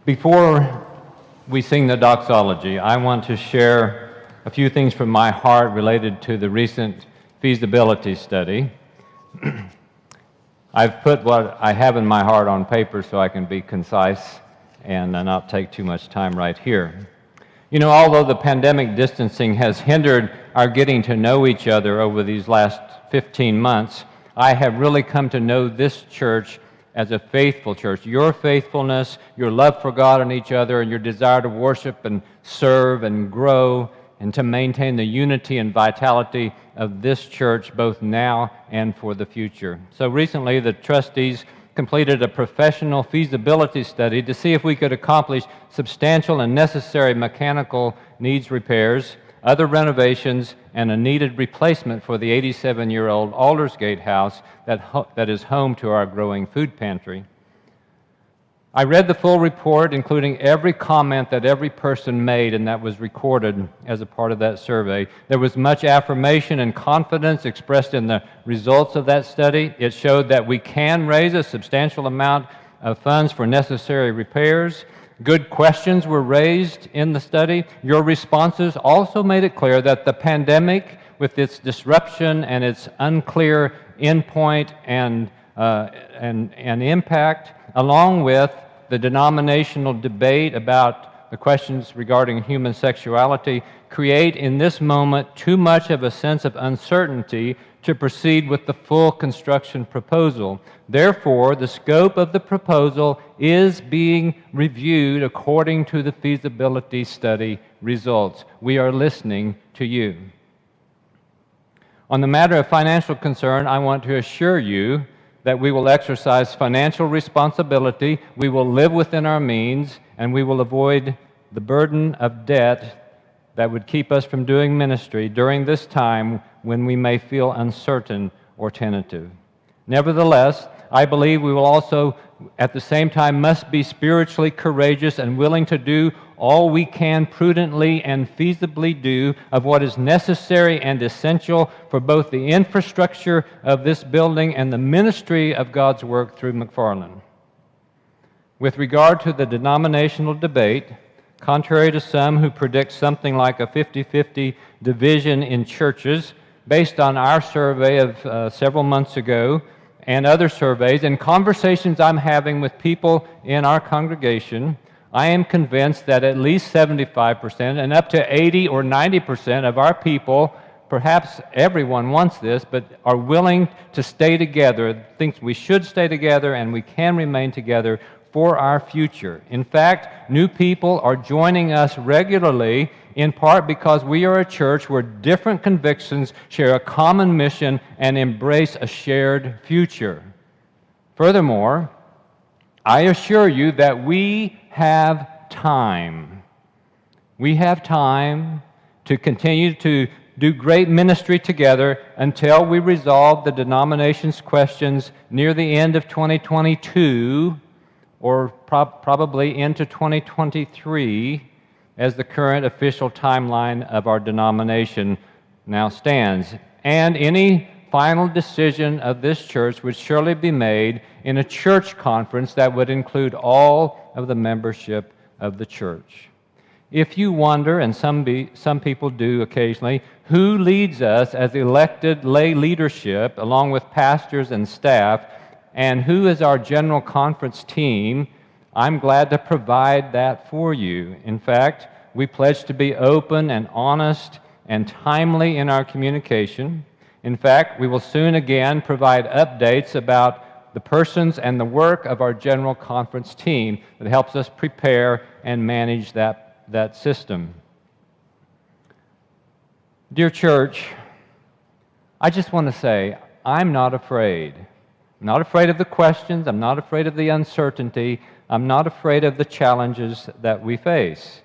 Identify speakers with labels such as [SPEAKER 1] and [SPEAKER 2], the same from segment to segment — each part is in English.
[SPEAKER 1] Before we sing the doxology, I want to share a few things from my heart related to the recent feasibility study. I've put what I have in my heart on paper so I can be concise and not take too much time right here. You know, although the pandemic distancing has hindered our getting to know each other over these last 15 months, I have really come to know this church as a faithful church. Your faithfulness, your love for God and each other, and your desire to worship and serve and grow and to maintain the unity and vitality of this church both now and for the future. So recently the trustees completed a professional feasibility study to see if we could accomplish substantial and necessary mechanical needs repairs, other renovations, and a needed replacement for the 87-year-old Aldersgate house that is home to our growing food pantry. I read the full report, including every comment that every person made, and that was recorded as a part of that survey. There was much affirmation and confidence expressed in the results of that study. It showed that we can raise a substantial amount of funds for necessary repairs. Good questions were raised in the study. Your responses also made it clear that the pandemic, with its disruption and its unclear endpoint and impact, along with the denominational debate about the questions regarding human sexuality, create in this moment too much of a sense of uncertainty to proceed with the full construction proposal. Therefore, the scope of the proposal is being reviewed according to the feasibility study results. We are listening to you. On the matter of financial concern, I want to assure you that we will exercise financial responsibility, we will live within our means, and we will avoid the burden of debt that would keep us from doing ministry during this time when we may feel uncertain or tentative. Nevertheless, I believe we will also, at the same time, must be spiritually courageous and willing to do all we can prudently and feasibly do of what is necessary and essential for both the infrastructure of this building and the ministry of God's work through McFarlin. With regard to the denominational debate, contrary to some who predict something like a 50-50 division in churches, based on our survey of several months ago and other surveys and conversations I'm having with people in our congregation, I am convinced that at least 75% and up to 80 or 90% of our people, perhaps everyone wants this, but are willing to stay together, thinks we should stay together and we can remain together for our future. In fact, new people are joining us regularly, in part because we are a church where different convictions share a common mission and embrace a shared future. Furthermore, I assure you that we have time. We have time to continue to do great ministry together until we resolve the denomination's questions near the end of 2022 or probably into 2023 as the current official timeline of our denomination now stands. And any final decision of this church would surely be made in a church conference that would include all of the membership of the church. If you wonder, and some people do occasionally, who leads us as elected lay leadership along with pastors and staff, and who is our general conference team, I'm glad to provide that for you. In fact, we pledge to be open and honest and timely in our communication. In fact, we will soon again provide updates about the persons and the work of our general conference team that helps us prepare and manage that system. Dear church, I just want to say, I'm not afraid. I'm not afraid of the questions. I'm not afraid of the uncertainty. I'm not afraid of the challenges that we face.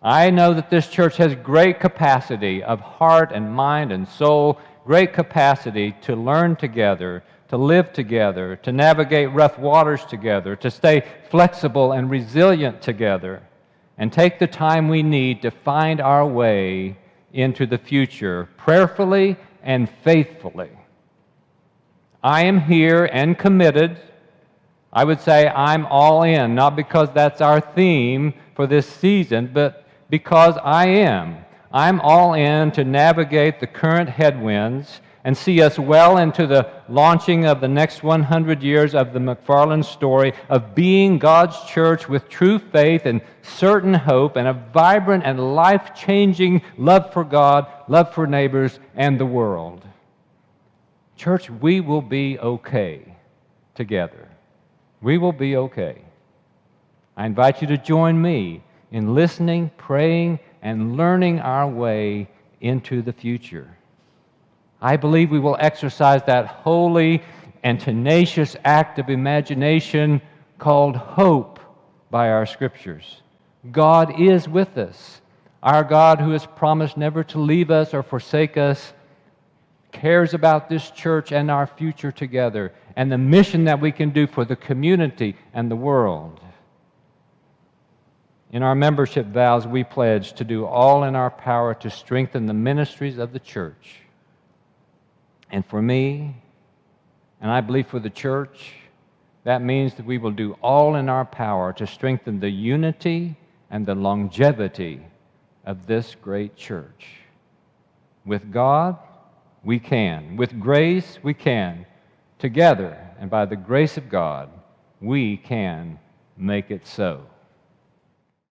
[SPEAKER 1] I know that this church has great capacity of heart and mind and soul, great capacity to learn together, to live together, to navigate rough waters together, to stay flexible and resilient together, and take the time we need to find our way into the future prayerfully and faithfully. I am here and committed I would say I'm all in, not because that's our theme for this season, but because I am. I'm all in to navigate the current headwinds and see us well into the launching of the next 100 years of the McFarlin story of being God's church with true faith and certain hope and a vibrant and life-changing love for God, love for neighbors, and the world. Church, we will be okay together. We will be okay. I invite you to join me in listening, praying, and learning our way into the future. I believe we will exercise that holy and tenacious act of imagination called hope by our scriptures. God is with us. Our God, who has promised never to leave us or forsake us, cares about this church and our future together and the mission that we can do for the community and the world. In our membership vows, we pledge to do all in our power to strengthen the ministries of the church. And for me, and I believe for the church, that means that we will do all in our power to strengthen the unity and the longevity of this great church. With God, we can. With grace, we can. Together, and by the grace of God, we can make it so.